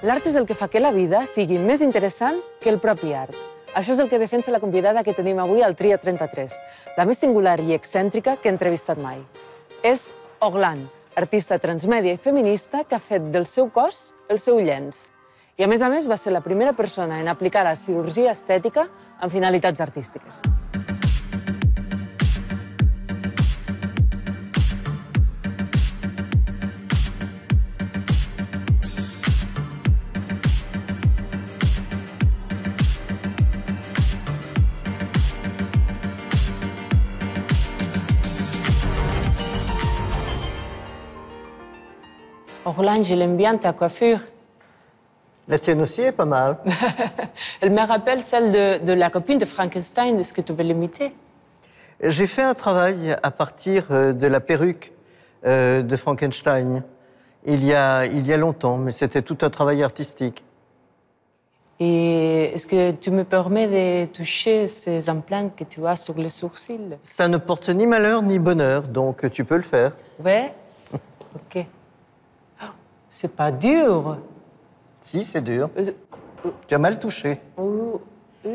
L'art és el que fa que la vida sigui més interessant que el propi art. Això és el que defensa la convidada que tenim avui al Tria 33, la més singular i excèntrica que he entrevistat mai. És Oglan, artista transmèdia i feminista que ha fet del seu cos el seu llenç. I a més, va ser la primera persona en aplicar la cirurgia estètica amb finalitats artístiques. Oglan, je l'aime bien ta coiffure. La tienne aussi est pas mal. Elle me rappelle celle de la copine de Frankenstein. Est-ce que tu veux l'imiter? J'ai fait un travail à partir de la perruque de Frankenstein il y a longtemps, mais c'était tout un travail artistique. Et est-ce que tu me permets de toucher ces implants que tu as sur les sourcils? Ça ne porte ni malheur ni bonheur, donc tu peux le faire. Ouais? Ok. C'est pas dur. Si, c'est dur. Tu as mal touché. Oui.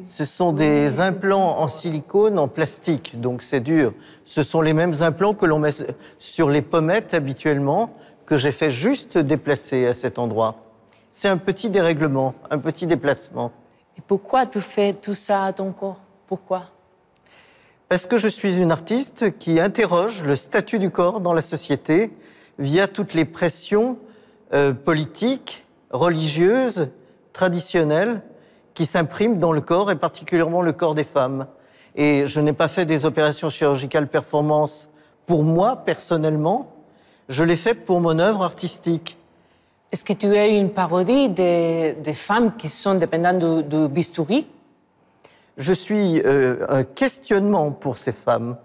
Ce sont des implants en silicone, en plastique, donc c'est dur. Ce sont les mêmes implants que l'on met sur les pommettes habituellement, que j'ai fait juste déplacer à cet endroit. C'est un petit dérèglement, un petit déplacement. Et pourquoi tu fais tout ça à ton corps? Pourquoi? Parce que je suis une artiste qui interroge le statut du corps dans la société via toutes les pressions politiques, religieuses, traditionnelles qui s'impriment dans le corps et particulièrement le corps des femmes. Et je n'ai pas fait des opérations chirurgicales performance pour moi personnellement, je l'ai fait pour mon œuvre artistique. Est-ce que tu as une parodie des femmes qui sont dépendantes du bistouri? Je suis un questionnement pour ces femmes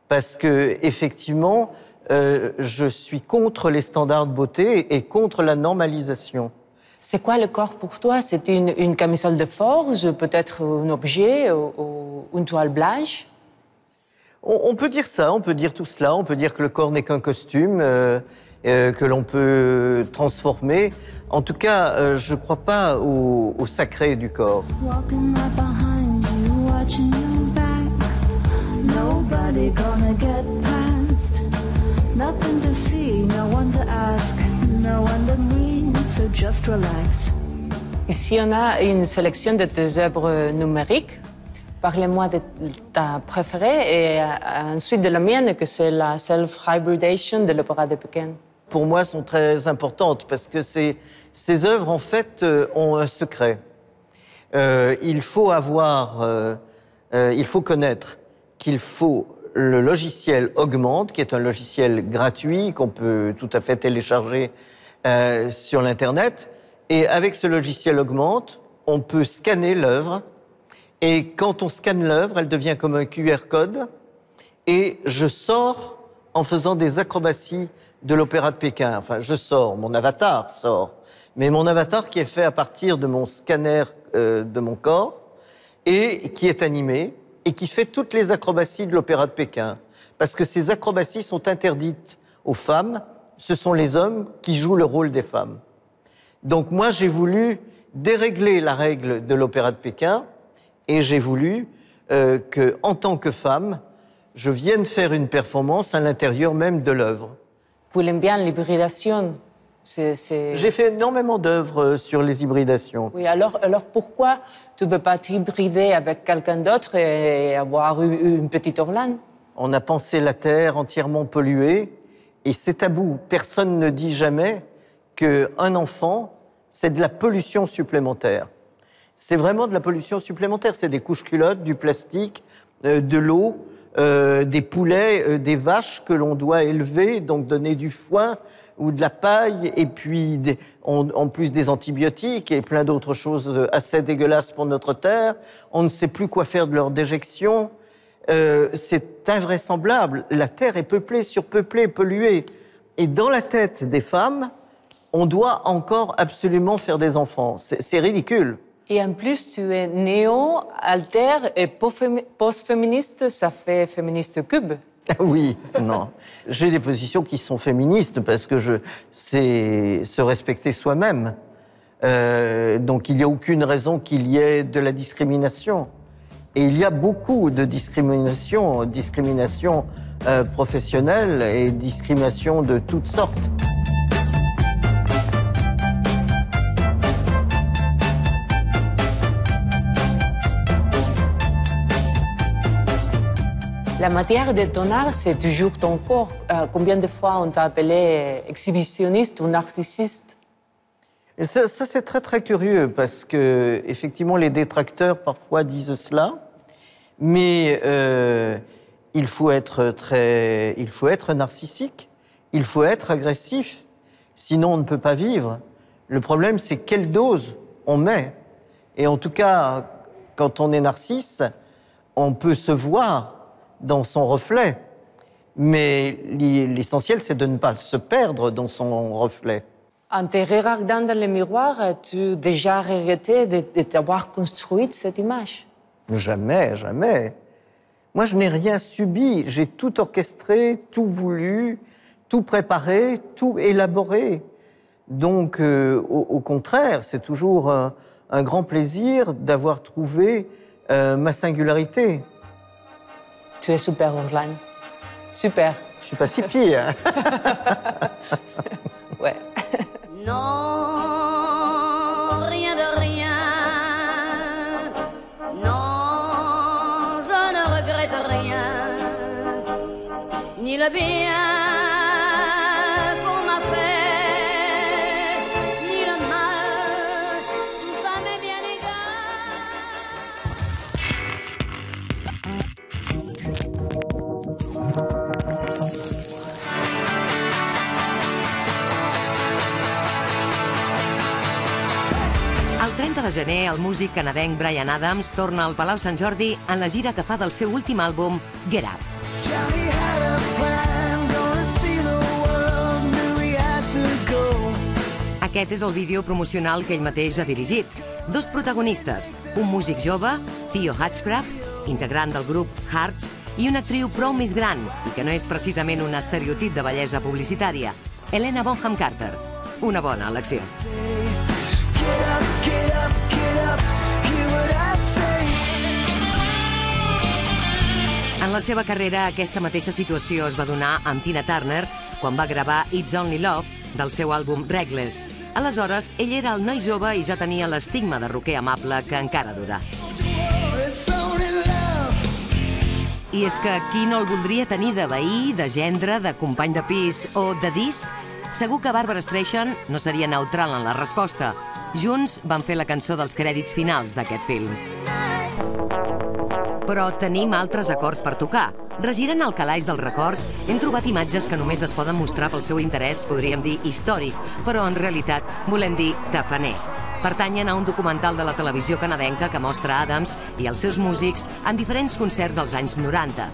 parce que effectivement, je suis contre les standards de beauté et contre la normalisation. C'est quoi le corps pour toi? C'est une camisole de forge, peut-être un objet ou une toile blanche? On peut dire ça, on peut dire tout cela, on peut dire que le corps n'est qu'un costume que l'on peut transformer. En tout cas, je ne crois pas au sacré du corps. Nothing to see, no one to ask, no one to meet, so just relax. Ici, on a une sélection de tes œuvres numériques. Parlez-moi de ta préférée et ensuite de la mienne, que c'est la Self-Hybridation de l'Opéra de Pékin. Pour moi, sont très importantes parce que ces œuvres, en fait, ont un secret. Il faut connaître qu'il faut le logiciel Augmente, qui est un logiciel gratuit qu'on peut tout à fait télécharger sur l'Internet. Et avec ce logiciel Augmente, on peut scanner l'œuvre. Et quand on scanne l'œuvre, elle devient comme un QR code. Et je sors en faisant des acrobaties de l'Opéra de Pékin. Enfin, je sors, mon avatar sort. Mais mon avatar qui est fait à partir de mon scanner de mon corps et qui est animé, et qui fait toutes les acrobaties de l'Opéra de Pékin. Parce que ces acrobaties sont interdites aux femmes, ce sont les hommes qui jouent le rôle des femmes. Donc moi, j'ai voulu dérégler la règle de l'Opéra de Pékin, et j'ai voulu qu'en tant que femme, je vienne faire une performance à l'intérieur même de l'œuvre. Vous l'aimez bien, l'hybridation? J'ai fait énormément d'œuvres sur les hybridations. Oui, alors pourquoi tu ne peux pas t'hybrider avec quelqu'un d'autre et avoir une petite Orlane? On a pensé la Terre entièrement polluée et c'est tabou. Personne ne dit jamais qu'un enfant, c'est de la pollution supplémentaire. C'est vraiment de la pollution supplémentaire. C'est des couches culottes, du plastique, de l'eau, des poulets, des vaches que l'on doit élever, donc donner du foin, ou de la paille, et puis en plus des antibiotiques et plein d'autres choses assez dégueulasses pour notre terre. On ne sait plus quoi faire de leur déjection. C'est invraisemblable. La terre est peuplée, surpeuplée, polluée. Et dans la tête des femmes, on doit encore absolument faire des enfants. C'est ridicule. Et en plus, tu es néo, alter et post-féministe, ça fait féministe cube. Oui, non. J'ai des positions qui sont féministes parce que c'est se respecter soi-même. Donc il n'y a aucune raison qu'il y ait de la discrimination. Et il y a beaucoup de discrimination professionnelle et discrimination de toutes sortes. La matière de ton art, c'est toujours ton corps. Combien de fois on t'a appelé exhibitionniste ou narcissiste? Et ça c'est très très curieux parce que effectivement les détracteurs parfois disent cela, mais il faut être narcissique, il faut être agressif, sinon on ne peut pas vivre. Le problème c'est quelle dose on met. Et en tout cas, quand on est narcisse, on peut se voir dans son reflet. Mais l'essentiel, c'est de ne pas se perdre dans son reflet. En te regardant dans le miroir, as-tu déjà regretté de t'avoir construite cette image? Jamais, jamais. Moi, je n'ai rien subi. J'ai tout orchestré, tout voulu, tout préparé, tout élaboré. Donc, au contraire, c'est toujours un grand plaisir d'avoir trouvé ma singularité. Tu es super, Orlan. Super. Je suis pas si pire. Ouais. Non, rien de rien. Non, je ne regrette rien. Ni le bien qu'on m'a fait, ni le mal. Tout ça m'est bien égal. El 30 de gener, el músic canadenc Bryan Adams torna al Palau Sant Jordi en la gira que fa del seu últim àlbum, Get Up. Aquest és el vídeo promocional que ell mateix ha dirigit. Dos protagonistes, un músic jove, Theo Hutchcraft, integrant del grup Hearts, i una actriu prou més gran, i que no és precisament un estereotip de bellesa publicitària, Helena Bonham Carter. Una bona elecció. En la seva carrera, aquesta mateixa situació es va donar amb Tina Turner quan va gravar It's Only Love del seu àlbum Reckless. Aleshores, ell era el noi jove i ja tenia l'estigma de rocker amable que encara dura. I és que qui no el voldria tenir de veí, de gendre, de company de pis o de disc? Segur que Barbra Streisand no seria neutral en la resposta. Junts van fer la cançó dels crèdits finals d'aquest film. Però tenim altres acords per tocar. Regirant el calaix dels records, hem trobat imatges que només es poden mostrar pel seu interès, podríem dir, històric, però en realitat volem dir tafaner. Pertanyen a un documental de la televisió canadenca que mostra Adams i els seus músics en diferents concerts dels anys 90.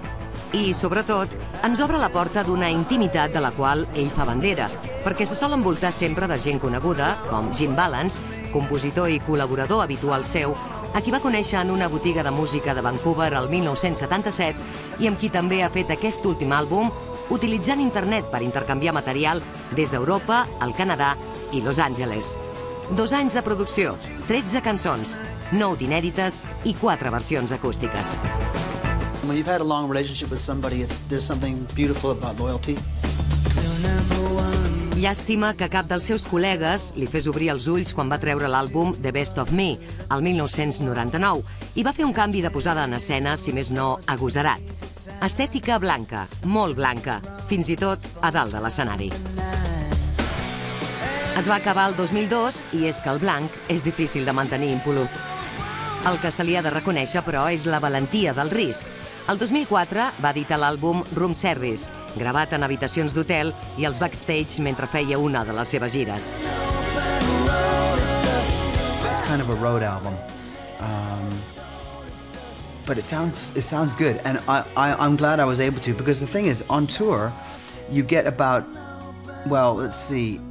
I, sobretot, ens obre la porta d'una intimitat de la qual ell fa bandera, perquè se sol envoltar sempre de gent coneguda, com Jim Vallance, compositor i col·laborador habitual seu, a qui va conèixer en una botiga de música de Vancouver el 1977 i amb qui també ha fet aquest últim àlbum, utilitzant internet per intercanviar material des d'Europa, el Canadà i Los Angeles. 2 anys de producció, 13 cançons, 9 d'inèdites i 4 versions acústiques. When you've had a long relationship with somebody, there's something beautiful about loyalty. Llàstima que cap dels seus col·legues li fes obrir els ulls quan va treure l'àlbum The Best of Me, el 1999, i va fer un canvi de posada en escena, si més no, agosarat. Estètica blanca, molt blanca, fins i tot a dalt de l'escenari. Es va acabar el 2002 i és que el blanc és difícil de mantenir impolut. El que se li ha de reconèixer, però, és la valentia del risc. El 2004 va editar l'àlbum Room Service, gravat en habitacions d'hotel i als backstage mentre feia una de les seves gires. It's kind of a road album. But it sounds good, and I'm glad I was able to, because the thing is, on tour, you get about, well, let's see,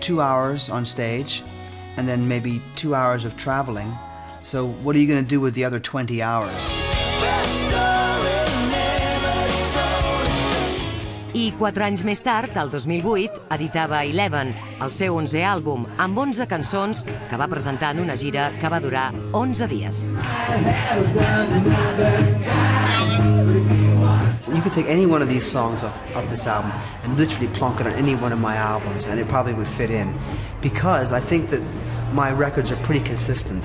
2 hours on stage, and then maybe 2 hours of traveling. So what are you going to do with the other 20 hours? I 4 anys més tard, el 2008, editava Eleven, el seu 11è àlbum, amb 11 cançons que va presentar en una gira que va durar 11 dies. You could take any one of these songs of this album and literally plonk it on any one of my albums, and it probably would fit in, because I think that my records are pretty consistent.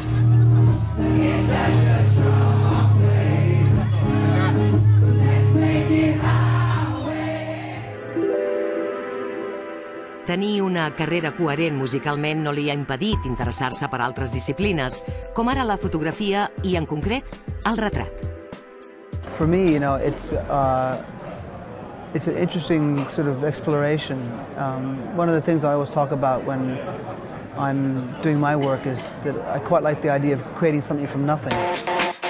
Tenir una carrera coherent musicalment no li ha impedit interessar-se per altres disciplines, com ara la fotografia i, en concret, el retrat. For me, it's an interesting sort of exploration. One of the things I always talk about when I'm doing my work is that I quite like the idea of creating something from nothing.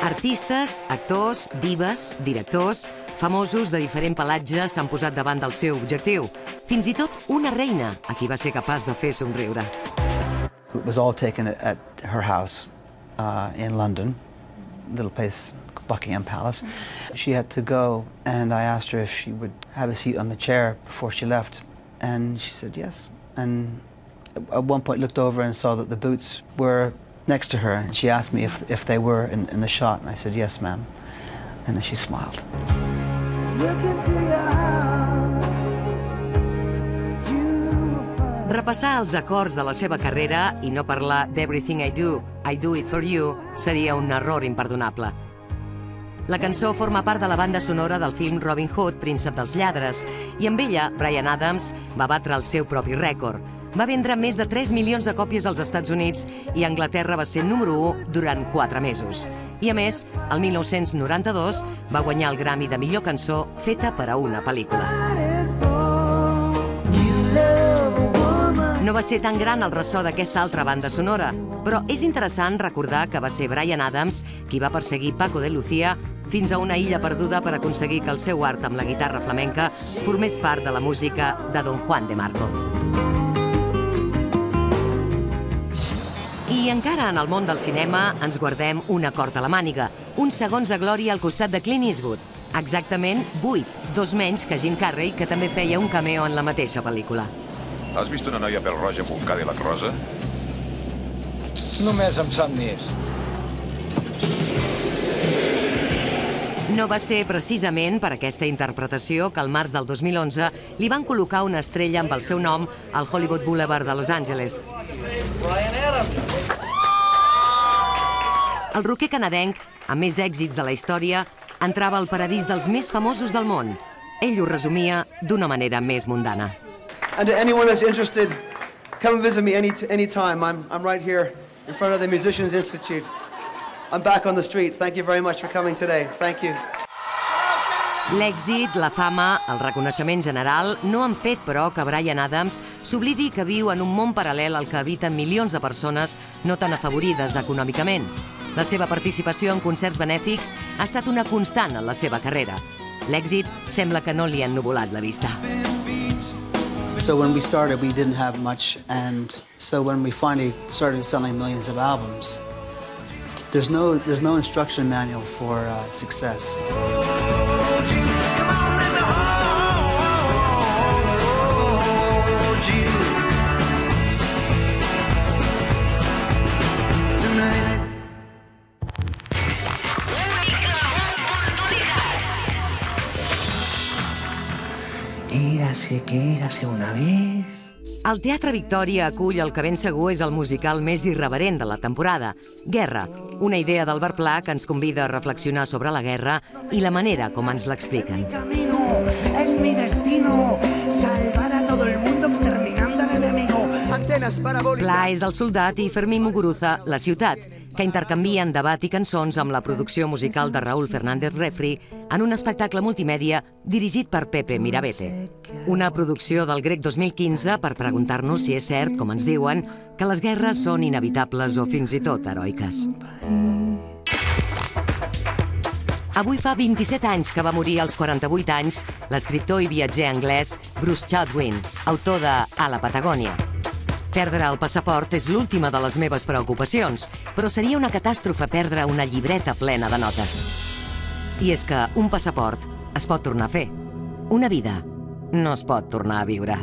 Artistes, actors, dives, directors, famosos de diferent pelatge s'han posat davant del seu objectiu. Fins i tot una reina, a qui va ser capaç de fer somriure. It was all taken at her house in London, a little place, Buckingham Palace. She had to go, and I asked her if she would have a seat on the chair before she left, and she said yes. And at one point looked over and saw that the boots were next to her, and she asked me if they were in the shot, and I said yes, ma'am. And then she smiled. Repassar els acords de la seva carrera i no parlar d'Everything I Do It For You, seria un error imperdonable. La cançó forma part de la banda sonora del film Robin Hood, Príncep dels lladres, i amb ella, Bryan Adams va batre el seu propi rècord. Va vendre més de 3 milions de còpies als Estats Units i a Anglaterra va ser número 1 durant 4 mesos. I a més, el 1992 va guanyar el Grammy de millor cançó feta per a una pel·lícula. No va ser tan gran el ressò d'aquesta altra banda sonora, però és interessant recordar que va ser Bryan Adams qui va perseguir Paco de Lucía fins a una illa perduda per aconseguir que el seu art amb la guitarra flamenca formés part de la música de Don Juan de Marco. I encara en el món del cinema ens guardem un acord a la màniga, uns segons de glòria al costat de Clint Eastwood. Exactament 8, 2 menys que Jim Carrey, que també feia un cameo en la mateixa pel·lícula. Has vist una noia pèl-roja amb un Cadillac rosa? Només amb somnis. No va ser precisament per aquesta interpretació que al març del 2011 li van col·locar una estrella amb el seu nom al Hollywood Boulevard de Los Angeles. El rocker canadenc, amb més èxits de la història, entrava al paradís dels més famosos del món. Ell ho resumia d'una manera més mundana. And to anyone that's interested, come and visit me anytime. I'm right here in front of the Musicians Institute. I'm back on the street. Thank you very much for coming today. Thank you. L'èxit, la fama, el reconeixement general no han fet, però, que Bryan Adams s'oblidi que viu en un món paral·lel al que habiten milions de persones no tan afavorides econòmicament. La seva participació en concerts benèfics ha estat una constant en la seva carrera. L'èxit sembla que no li ha ennuvolat la vista. So when we started, we didn't have much, and so when we finally started selling millions of albums, there's no instruction manual for success. Érase una vez. El Teatre Victòria acull el que ben segur és el musical més irreverent de la temporada, Guerra, una idea d'Albert Pla que ens convida a reflexionar sobre la guerra i la manera com ens l'expliquen. Es mi destino salvar a todo el mundo exterminando al enemigo. Antenas parabólicas. Pla és el soldat i Fermín Muguruza, la ciutat, que intercanvien debat i cançons amb la producció musical de Raúl Fernández Refri en un espectacle multimèdia dirigit per Pepe Mirabete. Una producció del Grec 2015 per preguntar-nos si és cert, com ens diuen, que les guerres són inevitables o fins i tot heroiques. Avui fa 27 anys que va morir als 48 anys l'escriptor i viatger anglès Bruce Chatwin, autor de A la Patagònia. Perdre el passaport és l'última de les meves preocupacions, però seria una catàstrofe perdre una llibreta plena de notes. I és que un passaport es pot tornar a fer. Una vida no es pot tornar a viure.